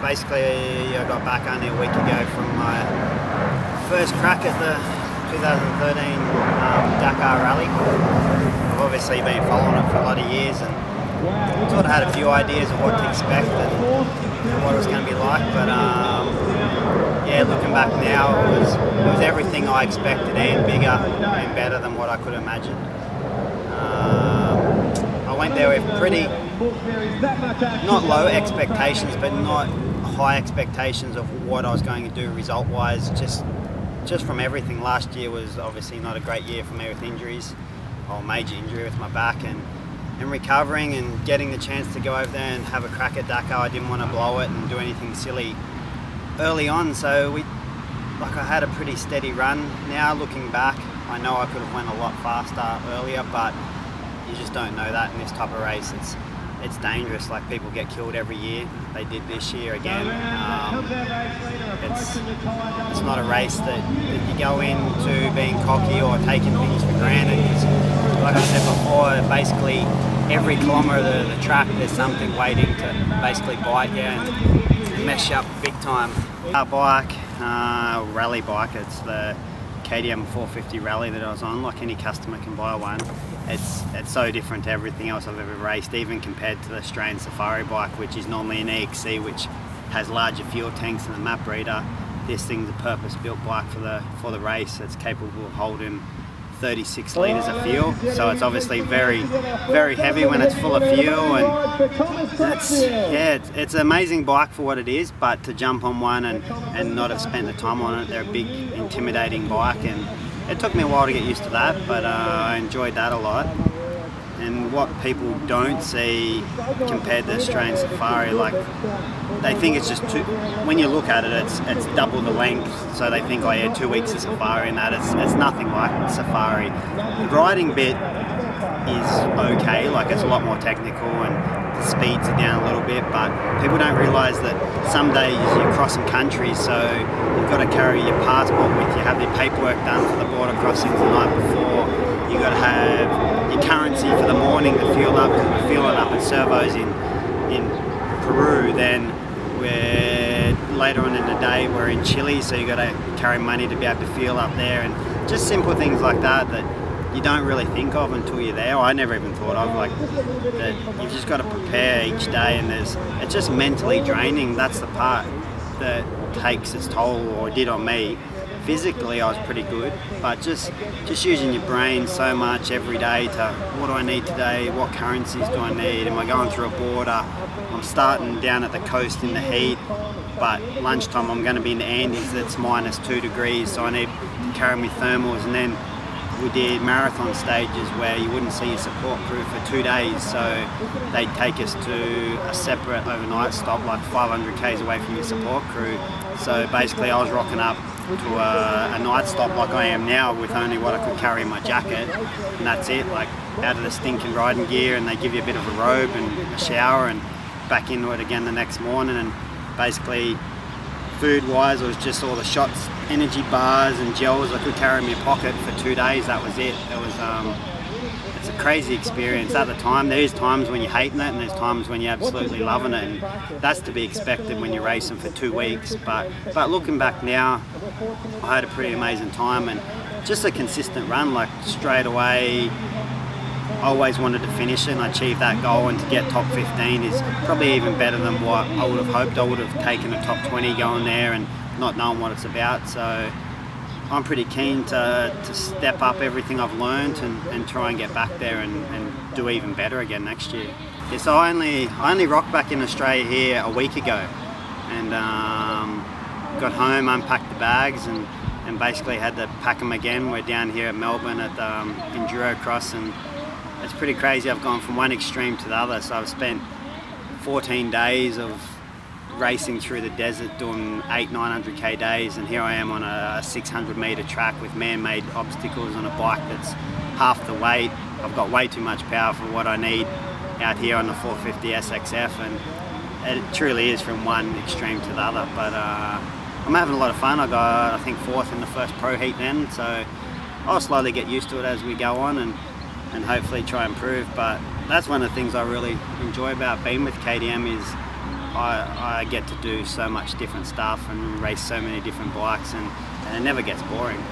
basically I got back only a week ago from my first crack at the 2013 Dakar Rally. I've obviously been following it for a lot of years and sort of had a few ideas of what to expect and what it was going to be like, but yeah, looking back now, it was everything I expected and bigger and better than what I could imagine. I went there with pretty, not low expectations, but not high expectations of what I was going to do result-wise, just from everything. Last year was obviously not a great year for me with injuries, or major injury with my back, and recovering and getting the chance to go over there and have a crack at Dakar. I didn't want to blow it and do anything silly early on, so I had a pretty steady run. Now looking back, I know I could have went a lot faster earlier, but you just don't know that in this type of race. It's dangerous. Like, people get killed every year. They did this year again. It's not a race that you go into being cocky or taking things for granted. Like I said before, basically every kilometre of the track there's something waiting to basically bite you and mess you up big time. Our bike, rally bike, it's the KTM 450 Rally that I was on. Like, any customer can buy one. It's so different to everything else I've ever raced, even compared to the Australian Safari bike, which is normally an EXC, which has larger fuel tanks and a map reader. This thing's a purpose-built bike for the race. It's capable of holding 36 litres of fuel, so it's obviously very, very heavy when it's full of fuel, and it's an amazing bike for what it is. But to jump on one and not have spent the time on it, they're a big, intimidating bike, and it took me a while to get used to that, but I enjoyed that a lot. And what people don't see compared to the Australian Safari, like, they think it's just when you look at it, it's double the length, so they think, oh yeah, 2 weeks of Safari and that. It's nothing like Safari. The riding bit is okay, like, it's a lot more technical and the speeds are down a little bit, but people don't realise that some days you're crossing countries, so you've got to carry your passport with you, have your paperwork done for the border crossings the night before. You've got to have your currency for the morning to fuel up, because we're fueling up at servos in Peru. Then later on in the day we're in Chile, so you've got to carry money to be able to fuel up there, and just simple things like that you don't really think of until you're there. I never even thought of, like, that you've just got to prepare each day, and it's just mentally draining. That's the part that takes its toll, or did on me. Physically I was pretty good, but just using your brain so much every day to, what do I need today, what currencies do I need, am I going through a border, I'm starting down at the coast in the heat, but lunchtime I'm going to be in the Andes that's -2 degrees, so I need to carry my thermals. And then we did marathon stages where you wouldn't see your support crew for 2 days, so they'd take us to a separate overnight stop, like 500 k's away from your support crew. So basically I was rocking up to a night stop like I am now, with only what I could carry in my jacket, and that's it, like, out of the stinking riding gear, and they give you a bit of a robe and a shower and back into it again the next morning. And basically food wise, it was just all the shots, energy bars and gels I could carry in my pocket for 2 days. That was it. It was it's a crazy experience. At the time, there's times when you're hating it and there's times when you're absolutely loving it, and that's to be expected when you're racing for 2 weeks. But looking back now, I had a pretty amazing time, and just a consistent run. Like, straight away I always wanted to finish it, and I achieved that goal, and to get top 15 is probably even better than what I would have hoped. I would have taken a top 20 going there and not knowing what it's about. So I'm pretty keen to step up everything I've learned and try and get back there and do even better again next year. Yeah, so I only rocked back in Australia here a week ago, and got home, unpacked the bags, and basically had to pack them again. We're down here at Melbourne at the Enduro-X, and it's pretty crazy. I've gone from one extreme to the other, so I've spent 14 days of racing through the desert, doing 800-900k days, and here I am on a 600-metre track with man-made obstacles on a bike that's half the weight. I've got way too much power for what I need out here on the 450 SXF, and it truly is from one extreme to the other. But I'm having a lot of fun. I got, I think, 4th in the first pro heat then, so I'll slowly get used to it as we go on, and hopefully try and improve. But that's one of the things I really enjoy about being with KTM, is I get to do so much different stuff and race so many different bikes, and it never gets boring.